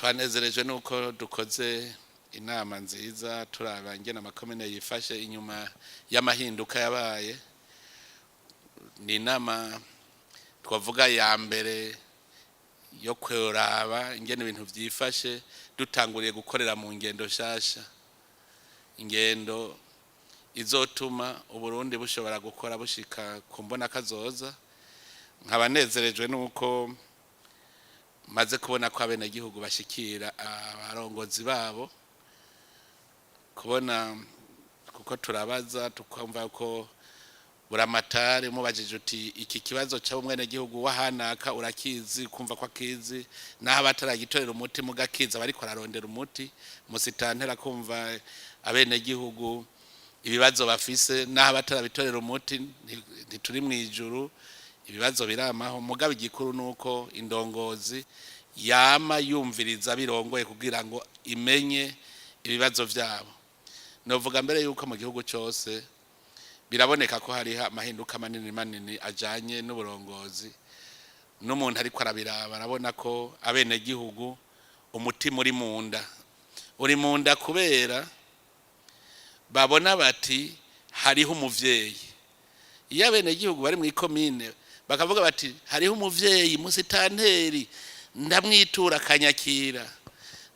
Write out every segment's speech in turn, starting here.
twanezerejwe nuko dukoze inama nziza turaba ingene amakomine yifashe inyuma y'amahinduka yabaye. Ni inama twavuga ya mbere yo kweraba ingene ibintu vyifashe dutanguriye gukorera mu ngendo shasha, ingendo izotuma Uburundi bushobora gukora bushika kumbona kazoza. Nkabanezerejwe nuko maze kubona ko abene gihugu bashikira abarongozi babo, kubona kuko turabaza tukumva ko buramatari mubajije uti iki kibazo cya umwene gihugu wahanaka urakizi, kumva ko akizi naho bataragitorera umuti mugakiza bariko ararondera umuti, musitantera kumva abene gihugu ibibazo bafise naho batarabitorera umuti ntituri mwijuru, ibibazo biramaho. Mugabe igikuru nuko indongozi yama yumviriza birongoye kugira ngo imenye ibibazo vyabo. Novuga mbere yuko mu gihugu cyose biraboneka ko hari amahinduka manini ajanye n'uburongozi, n'umuntu ariko arabiraba arabona ko abene gihugu umutima uri munda kubera babona bati hariho umuvyeyi. Iyo abene gihugu bari mu ikomine bakavuga bati hariho umuvyeyi musitanteri, ndamwitura kanyakira,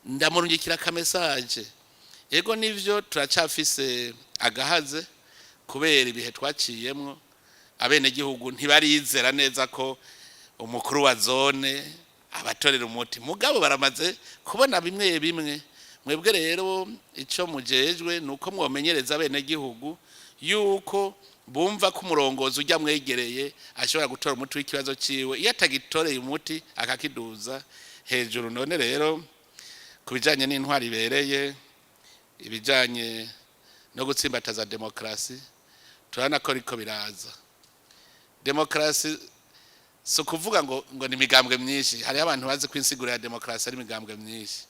ndamurungikira ka message. Ego nivyo turacafise agahaze kubera ibihe twaciyemwo, abene gihugu ntibarizera neza ko umukuru wa zone abatorera umuti, mugabo baramaze kubona bimwe bimwe. Mwebwe rero ico mujejwe nuko mwomenyereza abene gihugu yuko bumva ko umurongozi ujya mwegereye ashobora gutora umuti w'ikibazo ciwe, iyo atagitoreye umuti akakiduza hejuru. None rero kubijanye n'intwari ibereye, ibijanye no gutsimbataza demokrasi, turana ko riko biraza. Demokrasi so kuvuga ngo ni migambwe myinshi, hari abantu bazi kwinsigura ya demokrasi ari migambwe myinshi.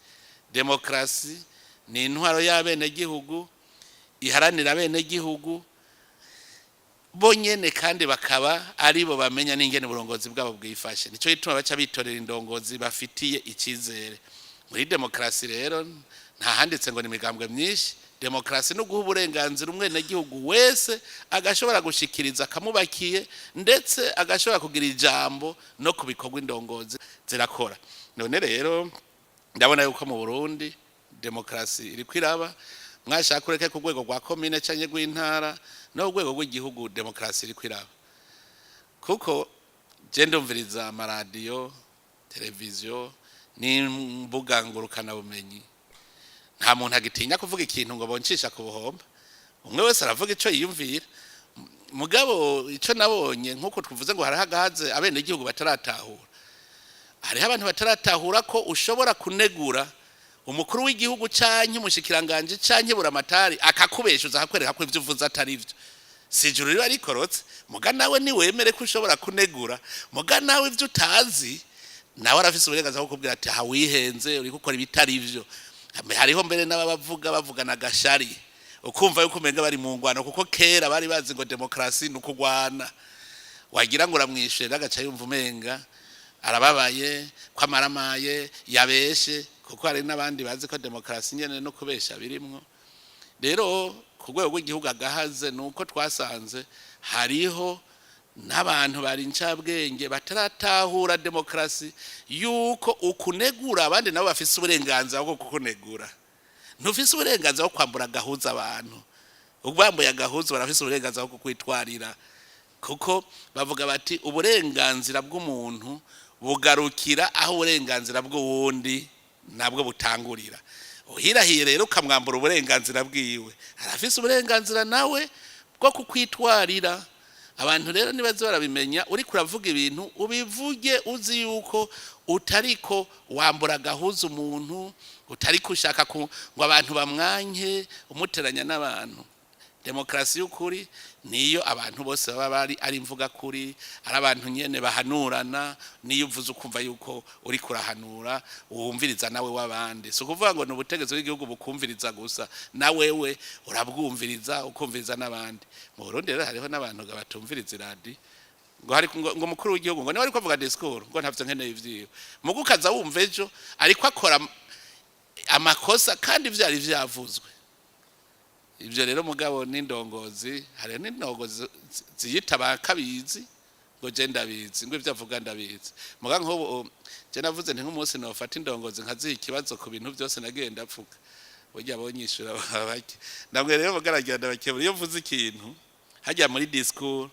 Demokrasi ni intwaro y'abene gihugu iharanira abene gihugu bonyene kandi bakaba aribo bamenya n'ingene uburongozi bwabo bwifashe. Nico gituma baca bitorera indongozi bafitiye ikizere. Muri demokrasi rero nta handitse ngo ni migambwe myinshi. Demokrasi no guha uburenganzira umwene gihugu wese agashobora gushikiriza kamubakiye, ndetse agashobora kugira ijambo no kubikorwa indongozi zirakora. None rero ndabona yuko mu Burundi demokrasi iri kwiraba, mwashaka kureke ku rwego rwa komine canke rw'intara no rwego rw'igihugu demokrasi iri kwiraba. Kuko je ndumviriza amaradiyo, televiziyo n'imbuga ngurukana bumenyi, nta muntu agitinya kuvuga ikintu ngo boncisha ku buhomba. Umwe wese aravuga ico yiyumvira. Mugabo ico nabonye nkuko twivuze ngo harahagaze abene igihugu bataratahura. Hariho abantu bataratahura ko ushobora kunegura umukuru w'igihugu canke umushikiranganje canke buramatari akakubeshuza akakwereka ko ivyo uvuze atari ivyo. Sijuru riba rikorotse, muga nawe ni wemere ko ushobora kunegura, muga nawe ivyo utazi nawe arafise uburenganzira bwo kubwira ati ha wihenze uri gukora ibitari ivyo. Hariho mbere bavugana gashari ukumva yuko umenga bari mu ngwano, kuko kera bari bazi ngo demokrasi nukugwana. Wagira ngo uramwishe agaca yumva umenga arababaye kwamaramaye yabeshe, kuko hari n'abandi bazi ko demokrasi nyene no kubesha birimwo. Rero ku rwego rw'igihugu agahaze nuko twasanze hariho n'abantu bari ncabwenge bataratahura demokrasi, yuko ukunegura abandi nabo bafise uburenganzira bwo kukunegura. Ntufise uburenganzira bwo kwambura gahuza abantu, ubambuye agahuza barafise uburenganzira bwo kwitwarira, kuko bavuga bati uburenganzira bw'umuntu bugarukira aho uburenganzira bw'uwundi nabwo butangurira. Uhirahiye rero ukamwambura uburenganzira bwiwe, arafise uburenganzira nawe bwo kukwitwarira. Abantu rero nibaze barabimenya, uri kuravuga ibintu ubivuge uzi yuko utariko wambura gahuza umuntu, utariko ushaka ngo abantu bamwanke umuteranya n'abantu. Demokrasi y'ukuri niyo abantu bose baba bari ari imvuga kuri, ari abantu nyene bahanurana. Niyo uvuze ukumva yuko uri kurahanura uwumviriza nawe wabandi, so kuvuga ngo n'ubutegetsi bw'igihugu bukumviriza gusa, na wewe urabwumviriza ukumviriza n'abandi. Mu Burundi rero hariho n'abantu batumviriza iradi, ngo hari ngo mukuru w'igihugu ngo niwe ariko avuga discours ngo ntavyo nkeneye ivyiwe, mugukaza wumva ejo ariko akora amakosa kandi vyari vyavuzwe. Ivyo rero mugabo n'indongozi, hari n'indongozi ziyita bakabizi ngo je ndabizi, ngo ivyo avuga ndabizi. Muga nk'ubu je navuze nti nk'umunsi nofata indongozi nkaziha ikibazo ku bintu byose nagiye ndavuga, burya bonyishura babake. Namwe rero mugaragira ndabakebura iyo mvuze ikintu hajya muri discours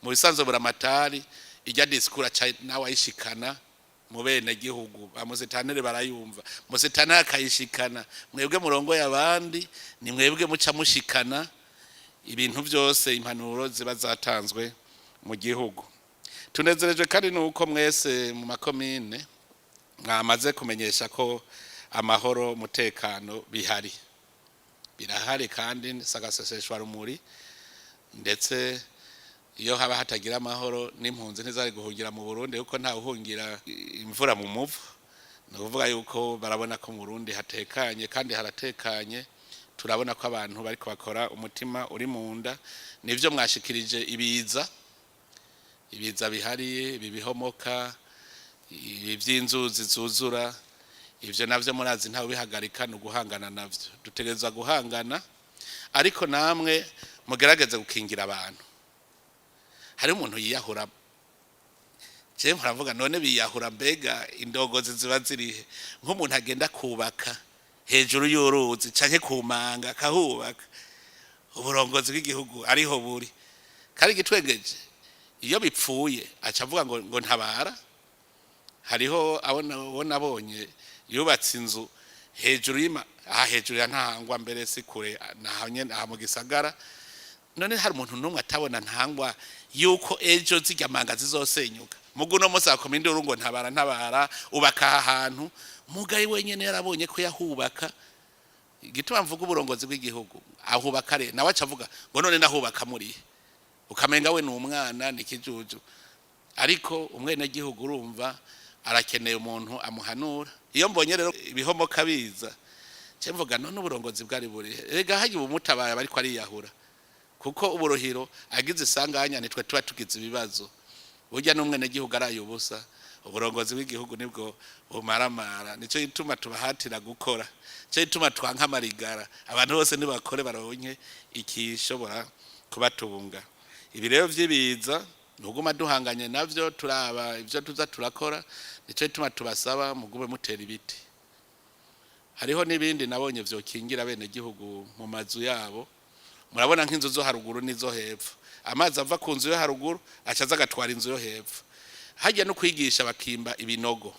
mu bisanzwe buramatari ijya discours aca nawe ayishikana mu bene gihugu bamusitanire barayumva, musitanire akayishikana, mwebwe murongo y'abandi ni mwebwe muca mushikana ibintu byose impanuro ziba zatanzwe mu gihugu. Tunezerejwe kandi nuko mwese mu makomine mwamaze kumenyesha ko amahoro mutekano bihari, birahari kandi sagaseseshwa rumuri, ndetse iyo haba hatagira amahoro n'impunzi ntizari guhungira mu Burundi kuko nta uhungira imvura mu muvu. No kuvuga yuko barabona ko mu Burundi hatekanye kandi haratekanye, turabona ko abantu bariko bakora umutima uri mu nda. Nivyo mwashikirije ibiza bihari, bibihomoka, ivy'inzuzi zuzura, ivyo navyo murazi ntawe bihagarika no guhangana navyo. Dutegerezwa guhangana, ariko namwe mugerageze gukingira abantu. Hari umuntu yiyahura, je muravuga none biyahura, mbega indongozi ziba zirihe? Nk'umuntu agenda kubaka hejuru y'uruzi canke kumanga akahubaka, uburongozi bw'igihugu ariho buri. Kari gitwengeje iyo bipfuye aca avuga ngo ntabara. Hariho abona abonye yubatse inzu hejuru hejuru ya ntahangwa, mbere si kure nahanye mu gisagara. None hari umuntu numwe atabona ntangwa yuko ejo zijya manga zizosenyuka? Muguno munsi akominde urungo ntabara ubaka ahantu mugaye wenyene yarabonye ko yahubaka. Igituma mvuga uburongozi bw'igihugu ahubaka re nawe acavuga ngo none nahubaka muri ukamenga we n'umwana nikijuju, ariko umwene gihugu urumva arakeneye umuntu amuhanura. Iyo mbonye rero ibihomoka biza cyo mvuga none uburongozi bwari buri rega haje ubumutabaye bariko ariyahura, kuko uburohiro agize isanganya nitwe tuba tugize ibibazo. Burya n'umwene gihugu arayubusa, uburongozi bw'igihugu nibwo bumaramara. Nico gituma tubahatira gukora, cyo gituma twanka marigara, abantu bose nibakore baronke ikishobora kubatunga. Ibi rero vy'ibiza nuguma duhanganye navyo, turaba ivyo tuza turakora. Nico gituma tubasaba mugume mutera ibiti. Hariho n'ibindi nabonye vyo kingira bene gihugu mu mazu yabo. Murabona nk'inzu zo haruguru nizo hepfo, amazi ava ku nzu yo haruguru acaza agatwara inzu yo hepfo. Hajya no kwigisha bakimba ibinogo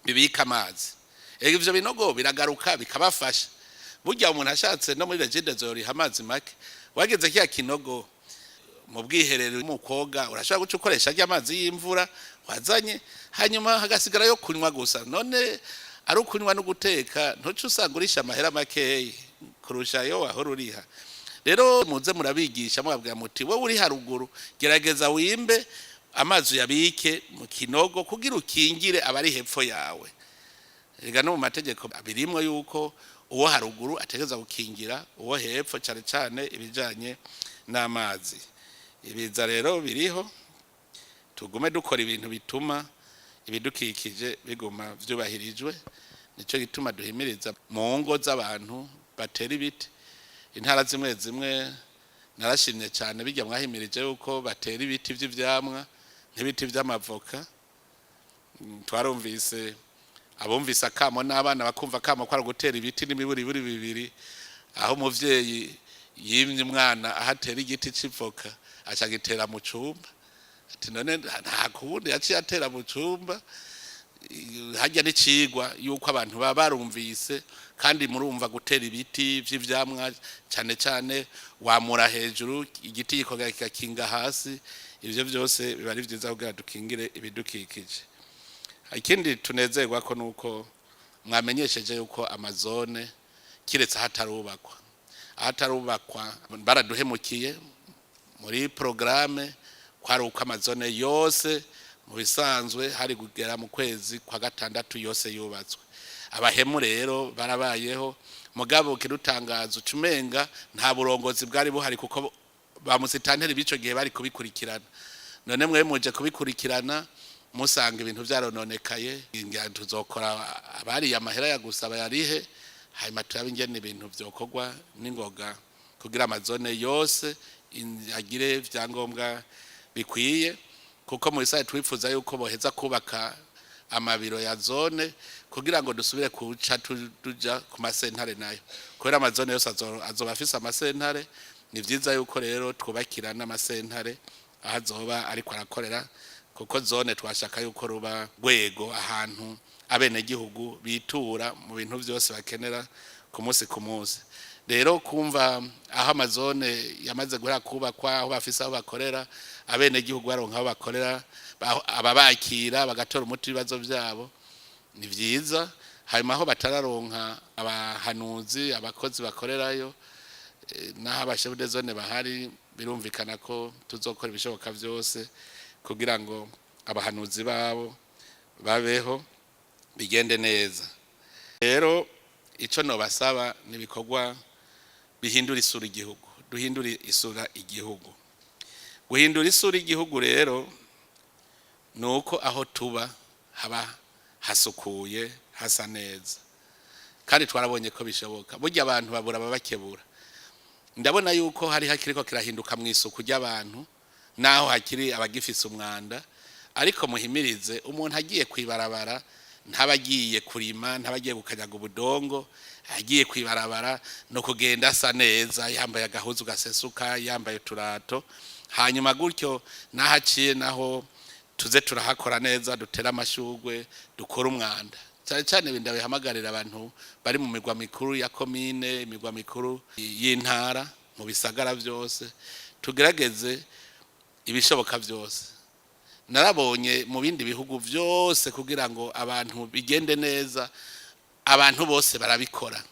bibika amazi, ivyo binogo biragaruka bikabafasha. Burya umuntu ashatse no muri regide zori amazi make, wageze kiya kinogo mu bwiherero mu koga urashobora guca ukoresha amazi y'imvura wazanye, hanyuma hagasigara yo kunywa gusa. None ari ukunywa no guteka ntuce usangurisha amahera makeyi kurusha yo wahora uriha. Rero muze murabigisha mwabwira muti wowe uri haruguru gerageza wimbe amazi yabike mu kinogo kugira ukingire abari hepfo yawe. Rega no mu mategeko abirimwe yuko uwo haruguru ategeza gukingira uwo hepfo, cyane cyane ibijanye n'amazi. Ibiza rero biriho, tugume dukora ibintu bituma ibidukikije biguma vyubahirijwe. Nico gituma duhimiriza mu ngo z'abantu batera ibiti. Intara zimwe zimwe narashimye cyane bijya mwahimirije yuko batera ibiti by'ivyamwa nk'ibiti by'amavoka. Twarumvise abumvise akamo n'abana bakumva akamo kwa gutera ibiti n'imiburi bibiri, aho umuvyeyi yimye umwana ahatera igiti c'ivoka aca gitera mu cumba. Ati none nta kundi yaciye atera mu cumba. Hajya n'icigwa yuko abantu baba barumvise, kandi murumva gutera ibiti by'ivyamwa cyane cyane wamura hejuru igiti gikoga kikakinga hasi. Ivyo byose biba ari vyiza kugira dukingire ibidukikije. Ikindi tunezerwa ko nuko mwamenyesheje yuko amazone kiretse ahatarubakwa baraduhemukiye muri programme kwari uko amazone yose mu bisanzwe hari kugera mu kwezi kwa gatandatu yose yubatswe. Abahemu rero barabayeho, mugabo kirutangaza ucumenga nta burongozi bwari buhari kuko bamusitanteri bico gihe bari kubikurikirana. None mwe muje kubikurikirana musanga ibintu vyarononekaye ingira tuzokora abari amahera ya gusaba yarihe hanyuma turabe ingene ibintu vyokogwa n'ingoga kugira amazone yose agire vyangombwa bikwiye kuko mu isaha twifuza yuko boheza kubaka amabiro ya zone kugira ngo dusubire kuca tuja ku masentare nayo kubera amazone yose azoba afise amasentare ni vyiza yuko rero twubakira n'amasentare azoba ariko arakorera kuko zone twashaka yuko ruba rwego ahantu abene gihugu bitura mu bintu byose bakenera ku munsi rero kumva aho amazone yamaze guhera kubakwa aho bafise aho bakorera abene gihugu baronka aho bakorera ababakira bagatora umuti ibibazo byabo ni vyiza hanyuma aho batararonka abahanuzi abakozi bakorerayo naho abashefu de zone bahari birumvikana ko tuzokora ibishoboka byose kugira ngo abahanuzi babo babeho bigende neza rero ico no basaba nibikorwa bihindura isura igihugu duhindura isura igihugu guhindura isura igihugu rero nuko aho tuba haba hasukuye hasa neza kandi twarabonye ko bishoboka burya abantu babura babakebura ndabona yuko hari hakiriko kirahinduka mu isuku ry'abantu naho hakiri abagifise umwanda ariko muhimirize umuntu agiye kwibarabara ntabagiye kurima ntabagiye gukanyaga ubudongo agiye kwibarabara no kugenda asa neza yambaye agahuzu gasesuka yambaye turato hanyuma gutyo nahaciye naho tuze turahakora neza dutera amashugwe dukora umwanda cyane cyane bindawe hamagarira abantu bari mu migwa mikuru ya komine imigwa mikuru y'intara mu bisagara byose tugerageze ibishoboka byose narabonye mu bindi bihugu byose kugira ngo abantu bigende neza abantu bose barabikora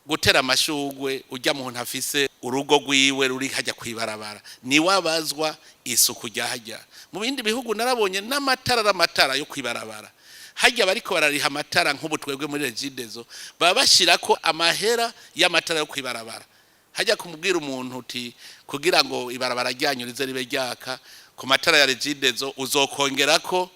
gutera amashugwe ujya mu ntafise urugo rwiwe ruri hajya kwibarabara ni wabazwa isuku ryahajya mu bindi bihugu narabonye n'amatara yo kwibarabara hajya bariko barariha amatara nk'ubu twebwe muri regidezo baba bashirako amahera y'amatara yo kwibarabara hajya kumubwira umuntu uti kugira ngo ibarabara ryanyurize ribe ryaka ku matara ya regidezo uzokongerako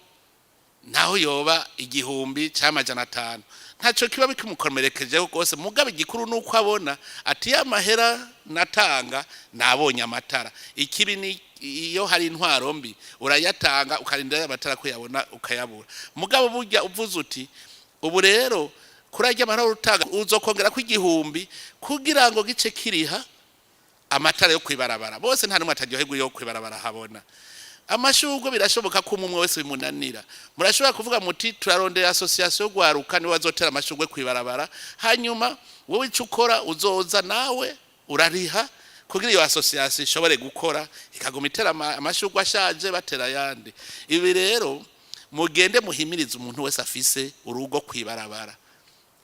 naho yoba 1,500 ntaco kiba bikimukomerekejeho kose mugabe igikuru nuko abona ati ya mahera natanga nabonye amatara ikibi ni iyo hari intwaro mbi urayatanga ukarindira amatara ko yabona ukayabura mugabo burya uvuze uti ubu rero kurajya amahera urutanga uzokongera ku 1,000 kugira ngo gice kiriha amatara yo kwibarabara bose nta numwe ataryoherwa yo kwibarabara habona amashugwe birashoboka ko umwe wese bimunanira murashobora kuvuga muti turarondera association gwaruka ni wazotera amashugwe kwibarabara hanyuma wowe icukora uzoza nawe urariha kugira iyo association ishobore gukora ikagomitera amashugwe ashaje batera yandi ibi rero mugende muhimiriza umuntu wese afise urugo kwibarabara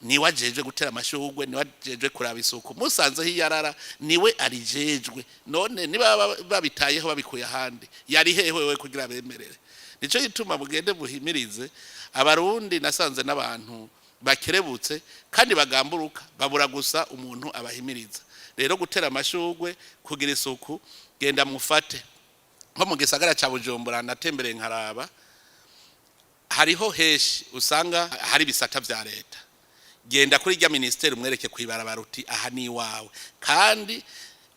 ni wajeje gutera amashugwe ni wajeje kuraba isuku musanze hiyarara niwe arijejwe none niba babitayeho babikuye ahandi yari hehewe kugira bemerere nico gituma mugende buhimirize abarundi nasanze n'abantu bakerebutse kandi bagamburuka babura gusa umuntu abahimiriza rero gutera amashugwe kugira isuku genda mufate nko mu gisagara ca Bujumbura natembereye nkaraba hariho heshi usanga hari bisata vya leta genda kuri rya ministeri umwereke kwibarabara uti aha ni wawe kandi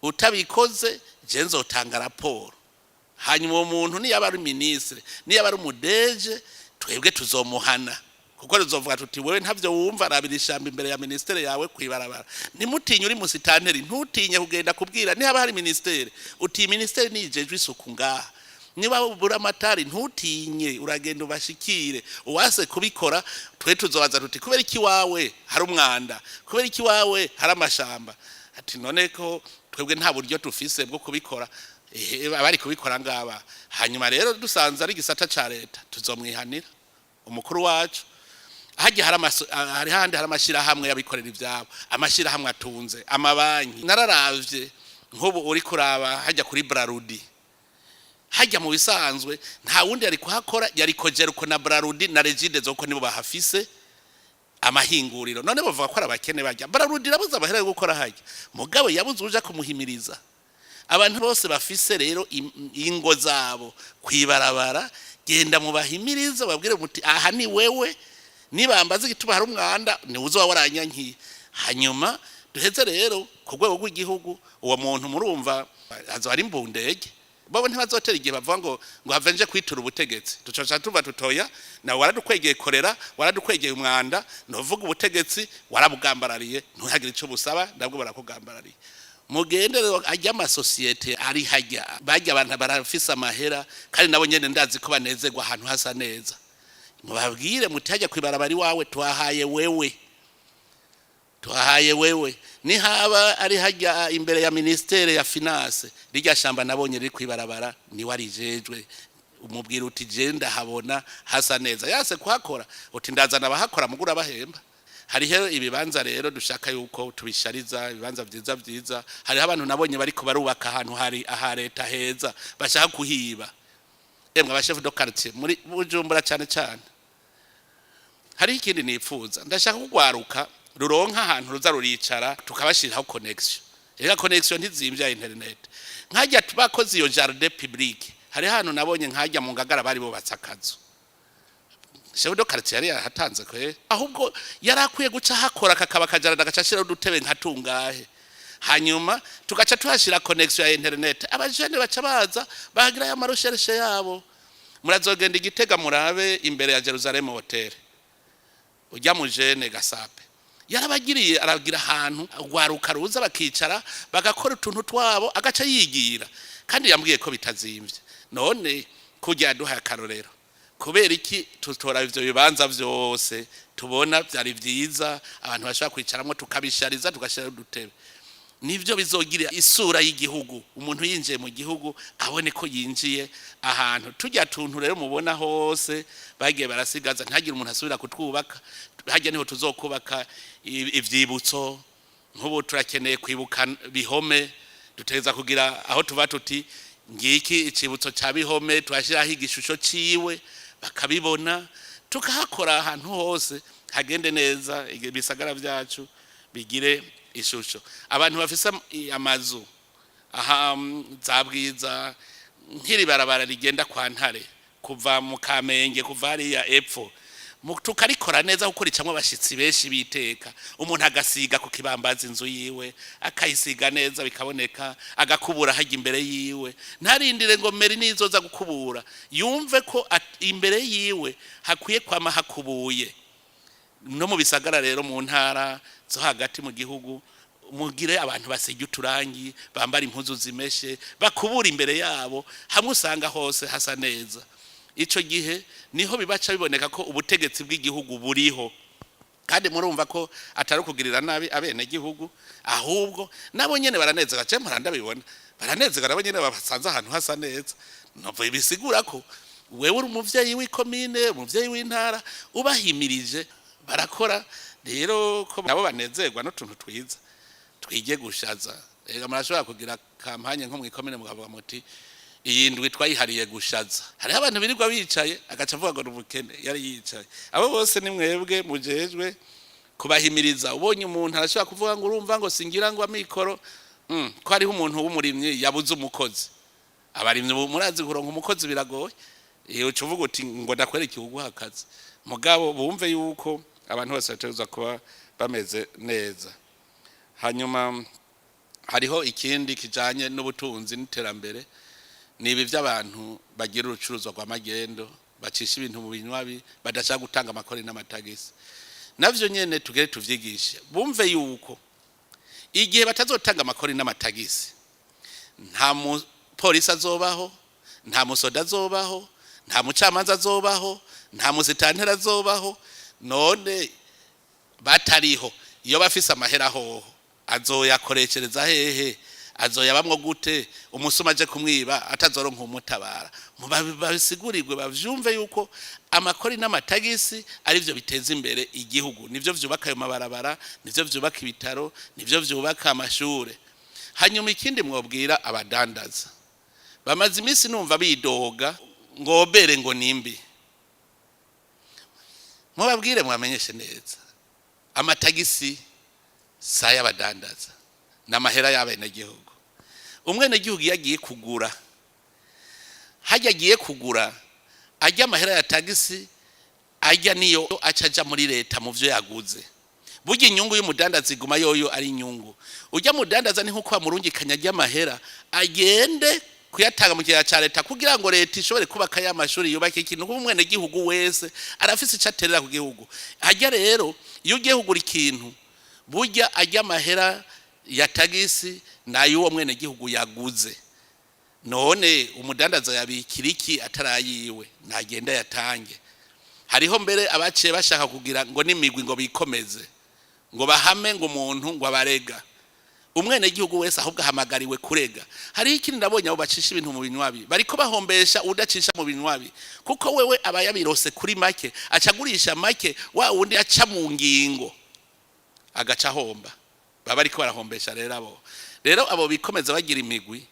utabikoze je nzotanga raporo hanyuma uwo muntu ni yaba ari ministre ni yaba ari umudeje twebwe tuzomuhana kuko ruzovuga tuti wewe ntavyo wumva arabirishamba imbere ya ministeri yawe kwibarabara nimutinye uri musitanteri ntutinye kugenda kubwira ni haba hari ministeri uti ministeri nijeje isuku ngaha niba ubura amatari ntutinye uragenda ubashikire uwase kubikora twe tuzobaza tuti kubera iki wawe hari umwanda kubera iki wawe hari amashamba ati none ko twebwe nta buryo tufise bwo kubikora abari kubikora ngaba hanyuma rero dusanze ari gisata ca leta tuzomwihanira umukuru wacu hajya hari handi hari amashira hamwe yabikorera ivyabo amashira hamwe atunze amabanki nararavye nk'ubu uri kuraba hajya kuri Brarudi hajya mu bisanzwe nta wundi yari kuhakora yari kogera uko na Brarudi na Regide zoko nibo bahafise amahinguriro none bavuga ko arabakene bajya Brarudi rabuza abahera gukora hajya mugabo yabuze uja kumuhimiriza abantu bose bafise rero ingo zabo kwibarabara genda mubahimiriza babwire muti aha ni wewe nibambaza igituma hari umwanda ni uzo waranyankiye hanyuma duheze rero ku rwego rw'igihugu uwo muntu murumva azo ari mbundege babo ntibazotera igihe bavuga ngo havenje kwitura ubutegetsi tucoca tuva tutoya na waradukwegeye korera waradukwegeye umwanda novuga ubutegetsi warabugambarariye ntuhagire ico busaba ndabwo barakugambarariye mugende ajya amasosiyete ari hajya bajya abantu barafise amahera kandi nabo nyene ndazi ko banezerwa ahantu hasa neza mubabwire muti hajya kwibarabari wawe tuhahaye wewe ni haba ari hajya imbere ya ministere ya finance rijya shamba nabonye riri kwibarabara ni warijejwe umubwira uti genda habona hasa neza yase kuhakora uti ndazana abahakora mugura bahemba hariho ibibanza rero dushaka yuko tubishariza ibibanza vyiza hariho abantu nabonye bariko barubaka ahantu hari aha leta heza bashaka kuhiba emwe abashef de quartier muri Bujumbura cyane hari ikindi nipfuza ndashaka kugwaruka ruronka ahantu ruza ruricara tukabashiraho connection rega connection ntizimvye ya internet nkajya tubakoze iyo jardin public hari hano nabonye nkajya mu Ngagara bari bo batsakazo chef de quartier yari hatanze kwe ahubwo yarakwiye guca hakora kakaba kajarada gacashira udutebe nkatungahe hanyuma tugaca tuhashira connection ya internet abajene baca baza bagira ya maroshereshe yabo murazogenda igitega murabe imbere ya Jerusalem hotel ujya mu jene gasape yarabagiriye aragira ahantu gwaruka ruza bakicara bagakora utuntu twabo agaca yigira kandi yambwiye ko bitazimvye none kujya duha akarorero kubera iki tutora ivyo bibanza vyose tubona byari vyiza abantu bashaka kwicaramo tukabishariza tugashira udutebe nivyo bizogira isura y'igihugu umuntu yinjiye mu gihugu abone ko yinjiye ahantu tujya tuntu rero mubona hose bagiye barasigaza ntagire umuntu asubira kutwubaka hajya niho tuzokubaka ivyibutso nk'ubu turakeneye kwibuka bihome duteza kugira aho tuva tuti ngiki icibutso ca bihome twashiraho igishusho ciwe bakabibona tukahakora ahantu hose hagende neza ibisagara vyacu bigire ishusho abantu bafise amazu aha zabwiza nkiri barabara rigenda kwa Ntare kuva mu Kamenge kuva hariya epfo tukarikora neza gukora icamwe abashitsi benshi biteka umuntu agasiga ku kibambaza inzu yiwe akayisiga neza bikaboneka agakubura hajya imbere yiwe ntarindire ngo meri nizoza gukubura yumve ko imbere yiwe hakwiye kwama hakubuye no mu bisagara rero mu ntara zo hagati mu gihugu mugire abantu basejya uturangi bambara impuzu zimeshe bakubura imbere yabo hamwe usanga hose hasa neza ico gihe niho bibaca biboneka ko ubutegetsi bw'igihugu buriho kandi murumva ko atari kugirira nabi abene gihugu ahubwo nabo nyene baranezega cyo muranda bibona baranezega nabo nyene babasanze ahantu hasa neza novo bisigura ko wewe uri umuvyeyi w'ikomine umuvyeyi w'intara ubahimirije barakora rero ko nabo banezerwa no tuntu twiza twige gushaza rega murashobora kugira kampanye nko mu ikomine mugavuga muti iyindwi twayihariye gushaza hari abantu birirwa bicaye agaca avuga ngo n'ubukene yari yicaye abo bose ni mwebwe mujejwe kubahimiriza ubonye umuntu arashobora kuvuga ngo urumva ngo singira ngo amikoro ko hariho umuntu w'umurimyi yabuze umukozi abarimyi murazi kuronka umukozi biragoye iyo ucuvuga uti ngo ndakwereke uguha akazi mugabo bumve yuko abantu bose bategerezwa kuba bameze neza hanyuma hariho ikindi kijanye n'ubutunzi n'iterambere nibi by'abantu bagira urucuruzwa rwa magendo bacisha ibintu mu binywabi badashaka gutanga amakori n'amatagisi navyo nyene tugere tuvyigishe bumve yuko igihe batazotanga amakori n'amatagisi nta mu polisi azobaho nta musoda azobaho nta mucamanza azobaho nta musitantera azobaho none batariho iyo bafise amahera hoho azoyakoreshereza hehe azoyabamwo gute umusuma aje kumwiba atazoronka umutabara babisigurirwe bavyumve yuko amakori n'amatagisi ari byo biteza imbere igihugu nivyo vyubaka ayo mabarabara nivyo vyubaka ibitaro nivyo vyubaka amashure hanyuma ikindi mwobwira abadandaza bamaze iminsi numva bidoga ngobere ngo nimbi mubabwire mwamenyeshe neza amatagisi saya abadandaza n'amahera y'abene gihugu umwene gihugu yagiye kugura hajya agiye kugura ajya amahera ya tagisi ajya niyo acaja muri leta mu vyo yaguze. Burya inyungu y'umudandaza iguma yoyo ari inyungu. Ujya mudandaza ni nkuko amurungikanya ajya amahera agende kuyatanga mu kiya ca leta kugira ngo leta ishobore kubaka ya mashuri yubake ikintu nk'umwene gihugu wese arafise icaterera ku gihugu. Ajya rero iyo ugiye kugura ikintu burya ajya amahera ya tagisi nayo uwo mwene gihugu yaguze. None umudandaza yabikira iki atarayiwe nagenda yatange. Hariho mbere abaciye bashaka kugira ngo n'imigwi ngo bikomeze ngo bahame ngo umuntu ngo abarega. Umwene gihugu wese ahubwo ahamagariwe kurega. Hari ikindi nabonye abo bacisha ibintu mu binywabi bariko bahombesha udacisha mu binywabi kuko wewe abayabirose kuri make acagurisha make wa wundi aca mu ngingo agaca homba. Baba ariko barahombesha rero abo bikomeza bagira imigwi.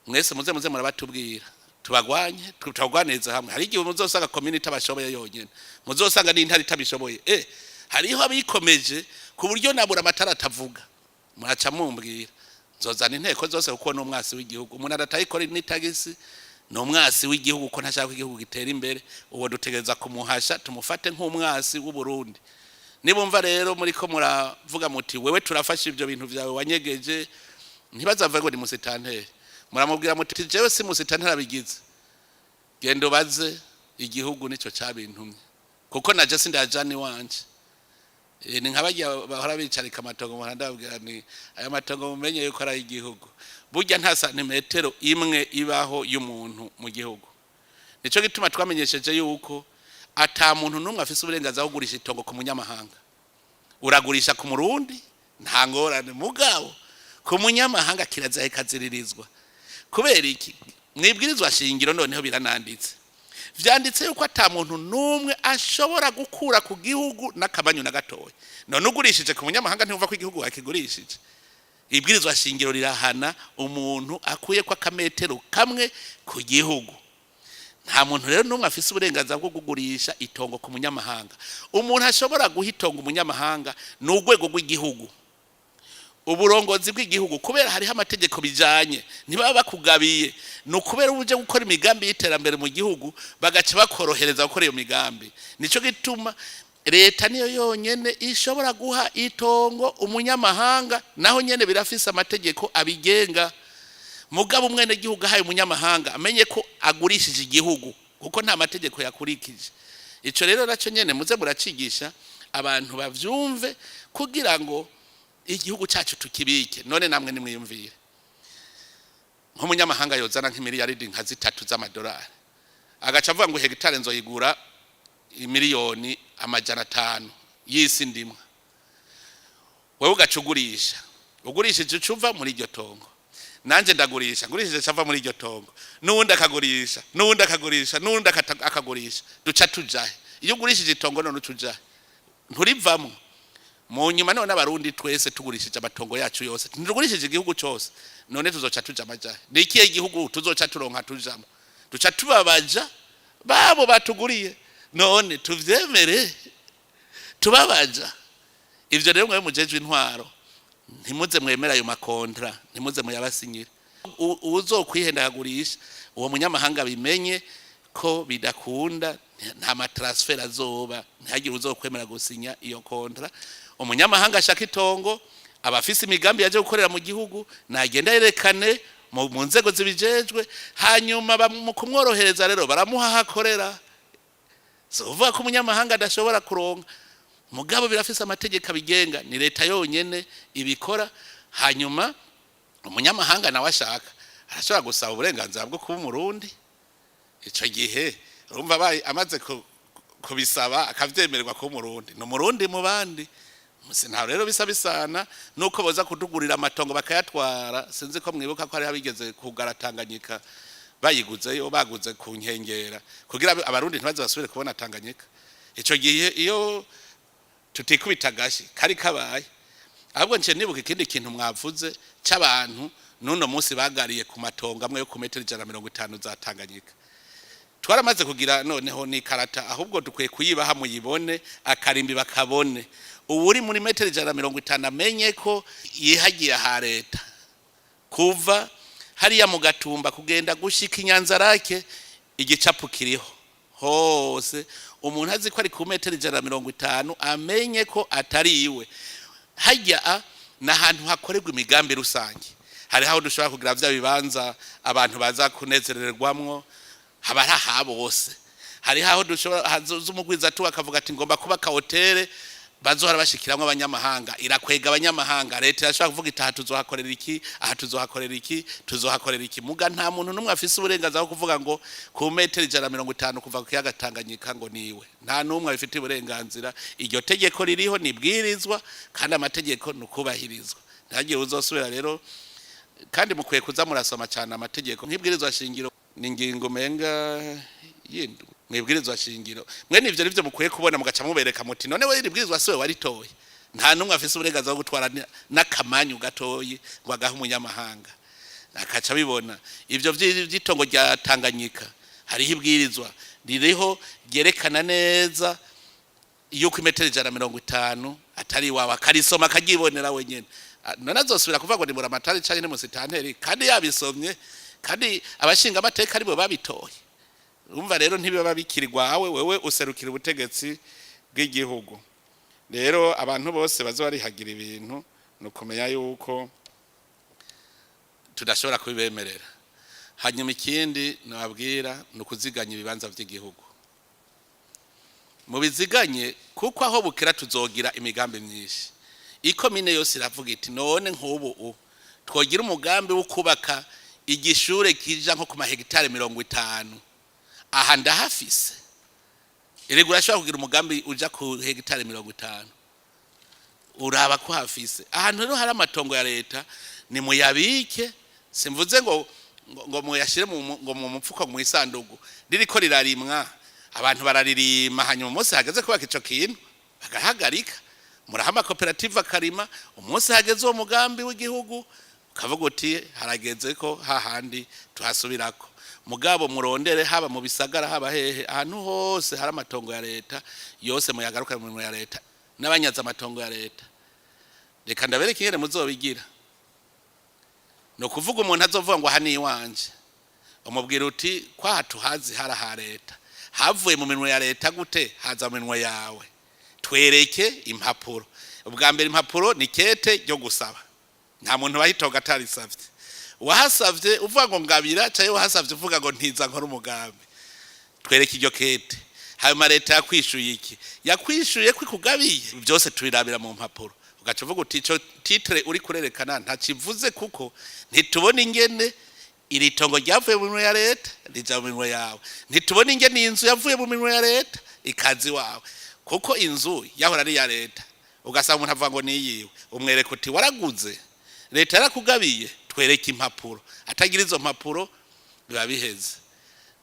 Mwese muze murabatubwira tubagwanye tutagwaneza hamwe. Hari igihe muzosanga community abashoboye yonyene muzosanga n'intari tabishoboye hariho abikomeje ku buryo nabura amatara atavuga. Muraca mumbwira nzozana inteko zose kuko no mwasi w'igihugu umuntu adatayikora ni tagisi no mwasi w'igihugu ko ntashaka igihugu gitera imbere uwo dutegereza kumuhasha tumufate nk'umwasi w'u Burundi. Nibumva rero muri ko muravuga muti wewe turafasha ibyo bintu byawe wanyegeje ntibazava ngo ni musitanteri muramubwira muti jewe si musitanteri bigize gendo baze igihugu nico cabintumye kuko naje sindajani wanje. Ni nk'abajya bahora bicarika amatongo barandabwira ni aya matongo mumenye yuko ari igihugu burya nta santimetero imwe ibaho y'umuntu mu gihugu. Nico gituma twamenyesheje yuko ata muntu numwe afise uburenganzira bwo kugurisha itongo ku munyamahanga. Uragurisha ku murundi nta ngorane mugabo ku munyamahanga kirazaye kaziririzwa. Kubera iki mwibwirizwa shingiro noneho birananditse vyanditse yuko ata muntu numwe ashobora gukura ku gihugu n'akabanyu na gatoya. None ugurishije ku munyamahanga ntivuva ko igihugu akigurishije. Ibwirizwa shingiro rirahana umuntu akuye kwa kametero kamwe ku gihugu. Nta muntu rero numwe afise uburenganzira bwo kugurisha itongo ku munyamahanga. Umuntu ashobora guhitonga umunyamahanga n'ugwego rw'igihugu uburongozi bw'igihugu kubera hariho amategeko bijanye ntibaba bakugabiye no kubera uje gukora imigambi y'iterambere mu gihugu bagaca bakorohereza gukora iyo migambi. Nico gituma leta niyo yonyene ishobora guha itongo umunyamahanga naho nyene birafise amategeko abigenga. Mugabo umwene gihugu ahaye umunyamahanga amenye ko agurishije igihugu kuko nta mategeko yakurikije. Ico rero naco nyene muze muracigisha abantu bavyumve kugira ngo igihugu cyacu tukibike. None namwe nimwiyumvire nk'umunyamahanga yozana nk'imiliyaridi nka 3 z'amadolari agaca avuga ngo hegitare nzoyigura imiliyoni 500 y'isi ndimwa. Wewe ugacugurisha ugurishije ucuva muri iryo tongo nanje ndagurisha ngurishije cava muri iryo tongo n'uwundi akagurisha n'uwundi akagurisha duca tujahe. Iyo ugurishije itongo none ucujahe nturivamo. Mu nyuma none abarundi twese tugurishije amatongo yacu yose ntugurishije igihugu cyose none tuzoca tuja amajahe. Nikiye igihugu tuzoca turonka tujamo duca tubabaja babo batuguriye none tuvyemere tubabaja. Ivyo rero mwe mujejwe intwaro ntimuze mwemera ayo makontra ntimuze muyabasinyira. Uzokwihenda yagurisha uwo munyamahanga bimenye ko bidakunda nta matransfer azoba ntihagire uzokwemera gusinya iyo kontra. Umunyamahanga ashaka itongo abafise imigambi yaje gukorera mu gihugu nagenda yerekane mu nzego zibijejwe hanyuma mu kumworohereza rero baramuha hakorera. Zovuga ko umunyamahanga adashobora kuronka mugabo birafise amategeko abigenga ni leta yonyene ibikora. Hanyuma umunyamahanga nawe ashaka arashobora gusaba uburenganzira bwo kuba umurundi. Ico gihe urumva bayi amaze kubisaba akavyemererwa ko umurundi no murundi mu bandi. Nta rero bisabisana nuko boza kudugurira amatongo bakayatwara. Sinzi ko mwibuka ko ari abigeze kugaratanganyika bayiguzeyo baguze ku nkengera kugira abarundi ntibaze basubire kubona Tanganyika. Ico gihe iyo tutikubita gashi kari kabaye ahubwo nce nibuka ikindi kintu mwavuze c'abantu nuno munsi bagariye ku matongo amwe yo ku metero 150 za Tanganyika. Twaramaze kugira noneho ni karata ahubwo dukwiye kuyibaha muyibone akarimbi bakabone. Uwuri muri metero 150 amenye ko yihagiye ha leta kuva hariya mu Gatumba kugenda gushika Inyanzarake igicapu kiriho hose umuntu azi ko ari ku metero 150 amenye ko atari iwe. Hajya n'ahantu hakorerwa imigambi rusange, hari aho dushobora kugira vya bibanza abantu baza kunezererwamwo, haba ari ahabo bose. Hari aho dushobora z'umugwiza tu akavuga ati ngomba kuba ka hotel bazohora bashikiramwe abanyamahanga, irakwega abanyamahanga. Leta yashaka kuvuga itaha tuzohakorera iki, aha tuzohakorera iki, tuzohakorera iki. Muga nta muntu numwe afise uburenganzira bwo kuvuga ngo ku metero 150 kuva ku kiyaga Tanganyika ngo niwe. Nta numwe abifite uburenganzira. Iryo tegeko ririho nibwirizwa kandi amategeko nukubahirizwa. Ntagiye uzosubira rero, kandi mukwiye kuza murasoma cyane amategeko. Nk'ibwirizwa shingiro ni ngingo menga yindi mwibwirizwa shingiro. Mwene ivyo nivyo mukwiye kubona mugaca mubereka muti none we ibwirizwa siwe waritoye. Nta numwe afise uburenganzira bwo gutwara n'akamanyu gatoyi ngo agaha umunyamahanga. Akaca bibona ivyo vy'itongo rya Tanganyika hariho ibwirizwa ririho ryerekana neza yuko imetero 150 atari wawe, akarisoma akagibonera wenyene. None azosubira kuvuga ngo ni muramatari canke ni musitanteri kandi yabisomye, kandi abashinga amateka aribo babitoye. Urumva rero ntibiba bikirirwawe, wewe userukira ubutegetsi bw'igihugu. Rero abantu bose bazo barihagira ibintu nukumenya yuko tudashobora kubibemerera. Hanyuma ikindi nababwira nukuziganya ibibanza by'igihugu. Mubiziganye kuko aho bukira tuzogira imigambi myinshi. Ikomine yose iravuga iti none nk'ubu twogira umugambi wo kubaka igishure kija nko ku mahegitare 50. Aha ndahafise. Erego urashobora kugira umugambi uja ku hegitare 50. Uraba ko hafise. Ahantu rero hari amatongo ya leta ni muyabike, simvuze ngo muyashire ngo mu mupfuko mu isandugu. Ririko rirarimwa, abantu bararirima, hanyuma umunsi hageze kubaka ico kintu bagahagarika. Murahama koperative akarima, umunsi hageze uwo mugambi w'igihugu ukavuga uti harageze ko hahandi tuhasubirako. Mugabo murondere haba mu bisagara haba hehe, ahantu hose hari amatongo ya leta yose muyagaruka mu ya leta n'abanyaza amatongo ya leta. Reka ndabereke ingene muzobigira. No kuvuga umuntu azovuga ngo hani iwanje, umubwira uti kwa tuhazi hara leta, havuye mu minwe ya leta gute, haza mu minwe yawe. Twereke impapuro. Ubwa mbere impapuro ni kete ryo gusaba, nta muntu bahitoga atarisavye. Wahasavye uvuga ngo ngabira cyaye, wahasavye uvuga ngo ntiza nkora umugambi. Twereke iryo kete. Hanyuma leta yakwishuye iki, yakwishuye kwikugabiye, byose tubirabira mu mpapuro. Ugaca uvuga uti ico titre uri kurerekana nta kivuze kuko ntitubona ingene iri tongo ryavuye mu minwe ya leta rija mu minwe yawe, ntitubona ingene inzu yavuye mu minwe ya leta ikazi wawe, kuko inzu yahora ari ya leta. Ugasanga umuntu avuga ngo niyiwe, umwereka uti waraguze, leta yarakugabiye, twereke impapuro. Atagira izo mpapuro biba biheze.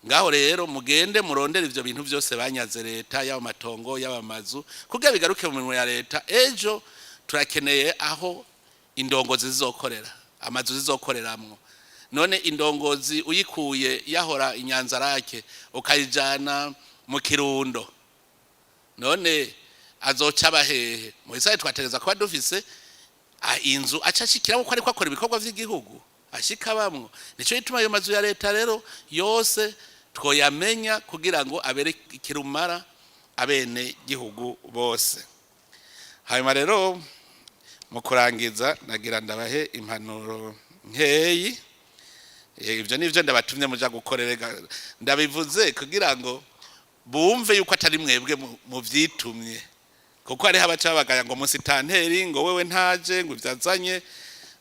Ngaho rero mugende murondera ivyo bintu byose banyaze leta, yaba matongo yaba mazu, kugira bigaruke mu minwe ya leta. Ejo turakeneye aho indongozi zizokorera, amazu zizokoreramwo. None indongozi uyikuye yahora inyanza rake ukayijana mu Kirundo, none azoca bahehe? Mu isaye twategeza kuba dufise inzu acashikiramo ko ari kwakora ibikorwa by'igihugu ashikabamwo. Nico gituma ayo mazu ya leta rero yose twoyamenya kugira ngo abere ikirumara abene gihugu bose. Hanyuma rero mu kurangiza nagira ndabahe impanuro nkeyi. Ivyo nivyo ndabatumye muja gukorera, ndabivuze kugira ngo bumve yuko atari mwebwe mu vyitumye, kuko ari habaca bagaya ngo musitanteri ngo wewe ntaje ngo ivyazanye.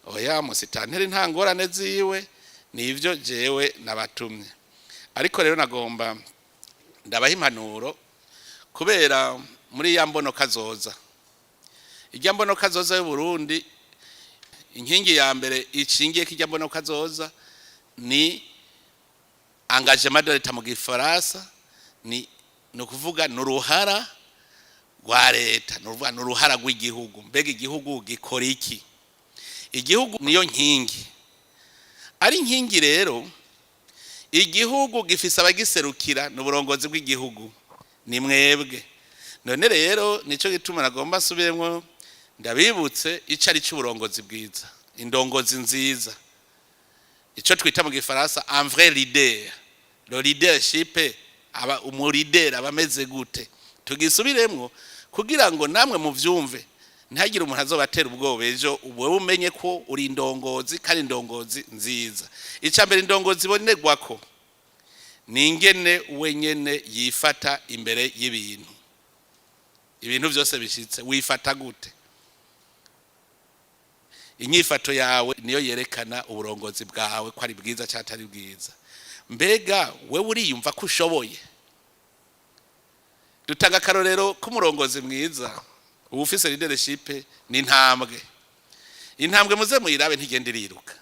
Oya, musitanteri nta ngorane ziwe, nivyo jewe nabatumye. Ariko rero nagomba ndabaha impanuro kubera muri ya mbono kazoza. Ijya mbono kazoza y'u Burundi, inkingi ya mbere icingiye kijya mbono kazoza ni engagement de l'État mu Gifaransa, ni kuvuga n'uruhara rwa leta, n'uruhara rw'igihugu. Mbega igihugu gikora iki? Igihugu niyo nkingi. Ari nkingi rero igihugu gifise abagiserukira n'uburongozi bw'igihugu ni mwebwe. None rero nico gituma nagomba subiremwo ndabibutse icari cy'uburongozi bwiza, indongozi nziza, ico twita mu Gifaransa un vrai leader. Le leadership aba umuridera abameze gute tugisubiremwo kugira ngo namwe muvyumve ntihagire umuntu azobatera ubwoba ejo wowe umenye ko uri indongozi kandi indongozi nziza. Icambere indongozi bonerwako ningene wenyene yifata imbere y'ibintu. Ibintu byose bishitse wifata gute? Inyifato yawe niyo yerekana uburongozi bwawe ko ari bwiza cyangwa atari bwiza. Mbega wewe uriyumva ko ushoboye? Dutanga karorero k'umurongozi mwiza ubufise leadership ni intambwe muze muyirabe ntigende iriruka.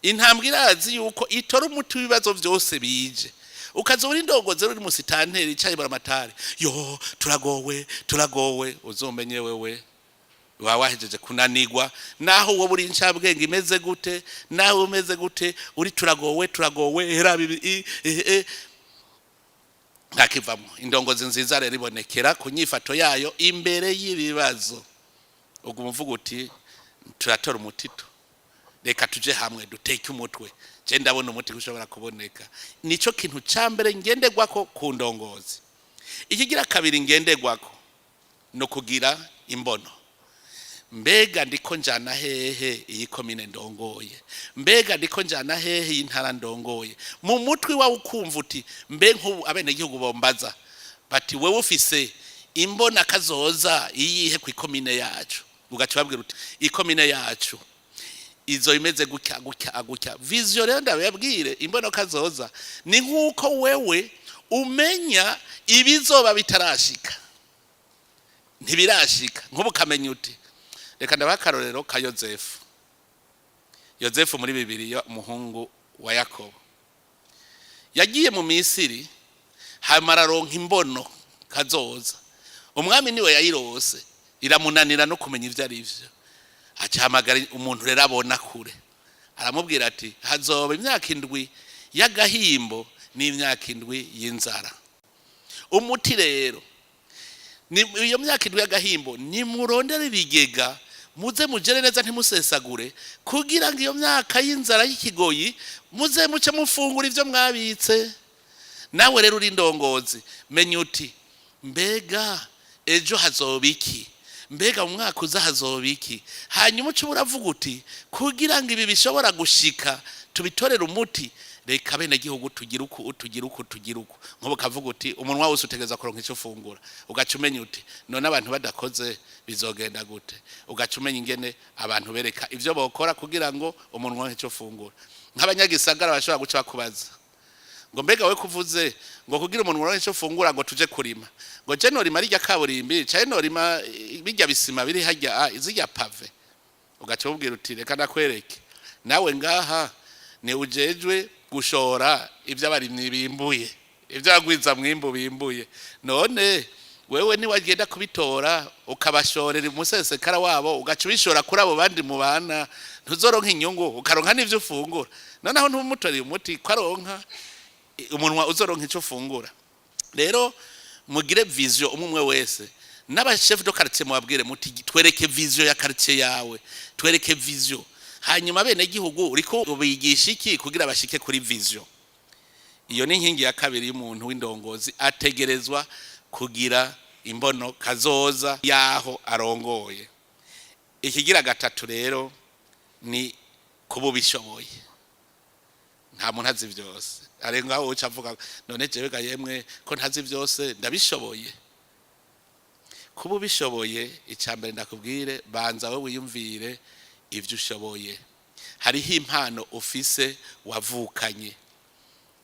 Intambwe irazi yuko itora umuti w'ibibazo byose bije ukazobura indongozi uri musitanteri cyaye baramatari yo turagowe uzomenye wewe wawahejeje kunanigwa naho wowe uri incabwenge imeze gute naho umeze gute uri turagowe hera bibi ntakivamo. Indongozi nziza rero ibonekera ku nyifato yayo imbere y'ibibazo. Ubwo umuvuga uti turatora umutito reka tuje hamwe duteke umutwe je ndabona umuti ushobora kuboneka. Nico kintu cambere ngendegwako ku ndongozi. Ikigira kabiri ngendegwako no kugira imbono. Mbega ndiko njana hehe iyi komine ndongoye? Mbega ndiko njana hehe intara ndongoye? Mu mutwi wa ukumva uti mbe nk'ubu abene gihugu bombaza bati wewe ufise imbona kazoza iyihe ku ikomine yacu? Ugacibabwira uti ikomine yacu izo imeze gutya. Vision rero ndababwire imbona kazoza ni nkuko wewe umenya ibizoba bitarashika ntibirashika nk'ubu kamenya uti reka ndabakarorero ka Yozefu muri Bibiliya umuhungu wa Yakobo yagiye mu Misiri hamara ronka imbono kazoza. Umwami niwe yayirose iramunanira no kumenya ivyo ari byo. Acahamagara umuntu rero abona kure aramubwira ati hazoba imyaka 7 y'agahimbo n'imyaka 7 y'inzara. Umuti rero ni iyo myaka 7 y'agahimbo ni murondere ibigega muze mujere neza ntimusesagure kugira ngo iyo myaka y'inzara y'ikigoyi muze muce mufungura ivyo mwabitse. Nawe rero uri indongozi menya uti mbega ejo hazobiki, mbega mu mwaka uza hazobiki, hanyuma uce uravuga uti kugira ngo ibi bishobora gushika tubitorera umuti reka bene gihugu tugira uku nkubo kavuga uti umunwa wose utegeza kuronka icyo fungura. Ugacumenya uti none abantu badakoze bizogenda gute? Ugacumenya ingene abantu bereka ivyo bokora kugira ngo umunwa w'icyo fungura. Nk'abanyagisagara bashobora guca bakubaza ngo mbega we kuvuze ngo kugira umunwa w'icyo fungura ngo tuje kurima ngo je no rima rijya kaburimbi cyaye no rima bijya bisima biri hajya izijya pave. Ugacubwira uti reka ndakwereke nawe ngaha ni ujejwe gushora ivyo abarimyi bimbuye ivyo agwiza mwimbu bimbuye. None wewe ni wagenda kubitora ukabashorera umusesekara wabo ugacubishora kuri abo bandi mu bana ntuzoronka inyungu ukaronka n'ivyo ufungura. Noneho ntumutoreye umuti kwaronka umunwa uzoronka icyo fungura. Rero mugire vision umwe wese n'aba chef de quartier mubabwire muti twereke vision ya quartier yawe twereke vision. Hanyuma bene gihugu uriko ubigisha iki kugira bashike kuri vision. Iyo ni inkingi ya kabiri y'umuntu w'indongozi ategerezwa kugira imbono kazoza yaho arongoye. Ikigira gatatu rero ni kububishoboye. Nta muntu azi byose arenga uca avuga none jewe ga yemwe ko ntazi byose ndabishoboye. Kububishoboye icambere ndakubwire banza wowe wiyumvire ivyo ushoboye. Hariho impano ufise wavukanye.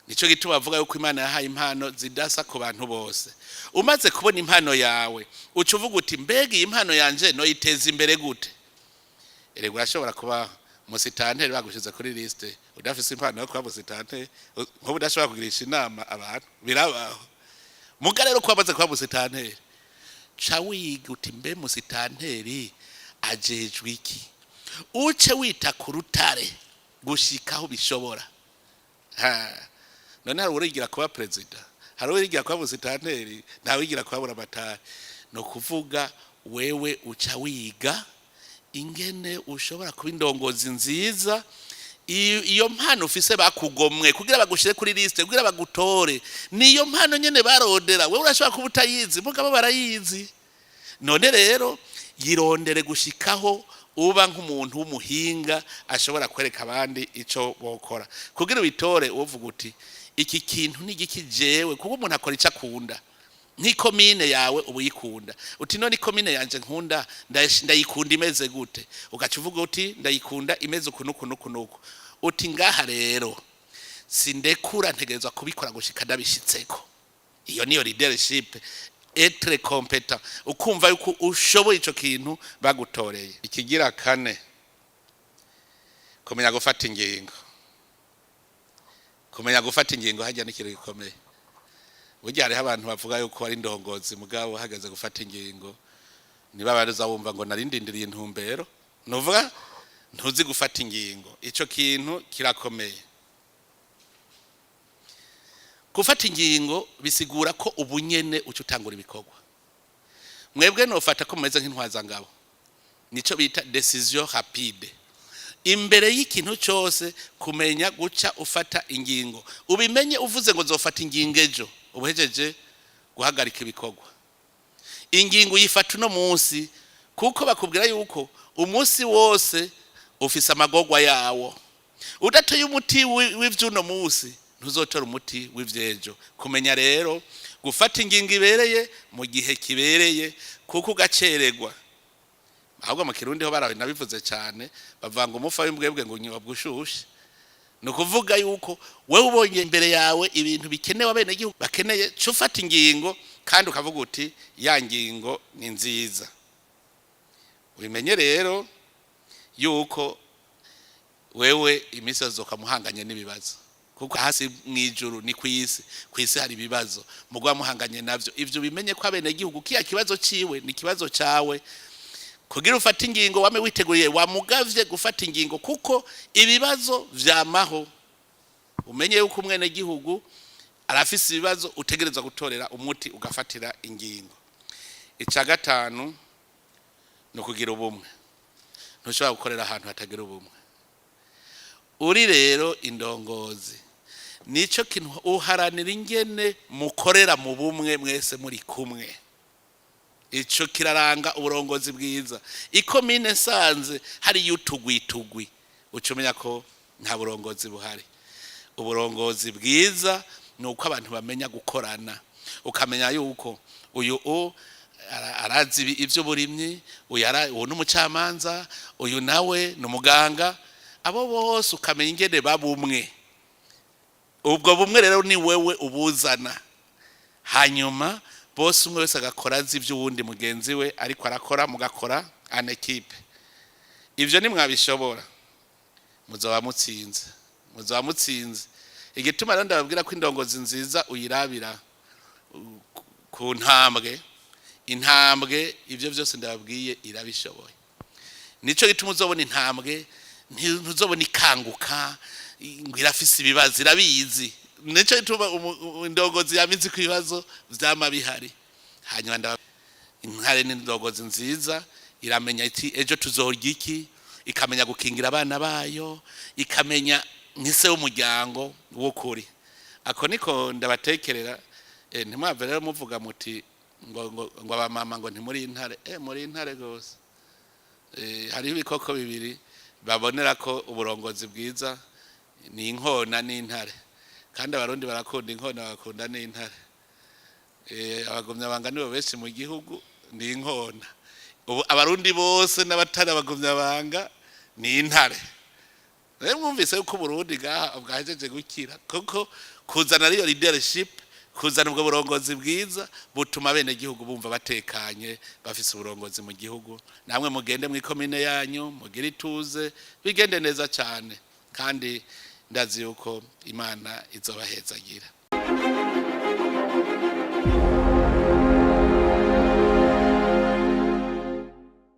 Nico gituma bavuga yuko Imana yahaye impano zidasa ku bantu bose. Umaze kubona impano yawe uca uvuga uti mbega iyi impano yanje no yiteza imbere gute? Ere urashobora kuba musitanteri bagushize kuri liste udafise impano yo kuba musitanteri nko budashobora kugirisha inama abantu birabaho. Muga rero ko bamaze kuba musitanteri ca wiga uti mbe musitanteri ajejwe iki? Uce wita ku rutare gushikaho bishobora. None hari urigira kuba president, hari urigira kuba musitanteri, nta wigira kuba buramatari. No kuvuga wewe uca wiga ingene ushobora kuba indongozi nziza iyo mpano ufise bakugomwe kugira bagushire kuri liste kugira bagutore niyo mpano nyene barodera wewe urashobora kuba utayizi mugabo barayizi none rero yirondere gushikaho uba nk'umuntu w'umuhinga ashobora kwereka abandi ico bokora kugira bitore uvuga uti iki kintu ni giki jewe kuko umuntu akora ico akunda n'ikomine yawe ubuyikunda uti none ikomine yanje nkunda ndayikunda imeze gute ugaca uvuga uti ndayikunda imeze kunuku uti ngaha rero sindekura ntegerezwa kubikora gushika ndabishitseko iyo niyo leadership etre compétent ukumva yuko ushoboye ico kintu bagutoreye ikigira kane kumenya gufata ingingo hajya n'ikintu gikomeye burya hariho abantu bavuga yuko ari indongozi mugabo hagaze gufata ingingo niba baraza wumva ngo narindindiriye intumbero nuvuga ntuzi gufata ingingo ico kintu kirakomeye gufata ingingo bisigura ko ubunyene uca utangura ibikorwa mwebwe nofata ko mumeze nk'intwaza ngabo nico bita decision rapide imbere y'ikintu cyose kumenya guca ufata ingingo ubimenye uvuze ngo zofata ingingo ejo ubuhejeje guhagarika ibikorwa ingingo yifata uno munsi kuko bakubwira yuko umunsi wose ufise amagorwa yawo udatoye umuti w'ivyuno munsi ntuzotora umuti w'ivyejo kumenya rero gufata ingingo ibereye mu gihe kibereye kuko ugacererwa ahubwo mu Kirundi ho barabivuze cyane bavanga umufa w'imbwebwe ngo nyiba bwushushe no kuvuga yuko wewe ubonye imbere yawe ibintu bikenewe abene gihugu bakeneye cufata ingingo kandi ukavuga uti ya ngingo ni nziza ubimenye rero yuko wewe imisozo kamuhanganye n'ibibazo kuko hasi mwijuru ni kwisi hari ibibazo mugwa muhanganye navyo ivyo bimenye ko abene gihugu kiya kibazo ciwe ni kibazo cawe kugira ufata ingingo wame witeguriye wamugavye gufata ingingo kuko ibibazo vyamaho umenye yuko umwene gihugu arafise ibibazo utegerezwa gutorera umuti ugafatira ingingo ica gatanu no kugira ubumwe ntushobora gukorera ahantu hatagira ubumwe uri rero indongozi nico kintu uharanira ingene mukorera mu bumwe mwese muri kumwe ico kiraranga uburongozi bwiza ikomine sanze hari yutugwitugwi ucumenya ko nta burongozi buhari uburongozi bwiza nuko abantu bamenya gukorana ukamenya yuko uyu arazi ivyo burimyi uyu n'umucamanza uyu nawe n'umuganga abo bose ukamenya ingene babumwe ubwo bumwe rero ni wewe ubuzana hanyuma bose umwe wese agakora azi ivyo wundi mugenzi we ariko arakora mugakora an equipe ivyo ni mwabishobora muzoba mutsinze igituma rero ndababwira ko indongozi nziza uyirabira ku intambwe ivyo byose ndababwiye irabishoboye nico gituma uzobona intambwe ntuzobona ikanguka ngo irafise ibibazo irabizi nico gituma indongozi yamizi ku bibazo vyama bihari hanyuma intare n'indongozi nziza iramenya iti ejo tuzorya iki ikamenya gukingira abana bayo ikamenya nk'ise w'umuryango w'ukuri ako niko ndabatekerera ntimwave rero muvuga muti ngo abamama ngo ntimuri intare muri intare gose hariho ibikoko bibiri babonera ko uburongozi bwiza ni inkona n'intare kandi abarundi barakunda inkona bakunda n'intare abagumya banga nibo benshi mu gihugu ni inkona abarundi bose n'abatari abagumya banga ni intare rero mwumvise yuko Burundi gaha bwajeje gukira kuko kuzana ariyo leadership kuzana ubwo burongozi bwiza butuma bene gihugu bumva batekanye bafise uburongozi mu gihugu namwe mugende mu ikomine yanyu mugire ituze bigende neza cyane kandi ndazi yuko Imana izobahezagira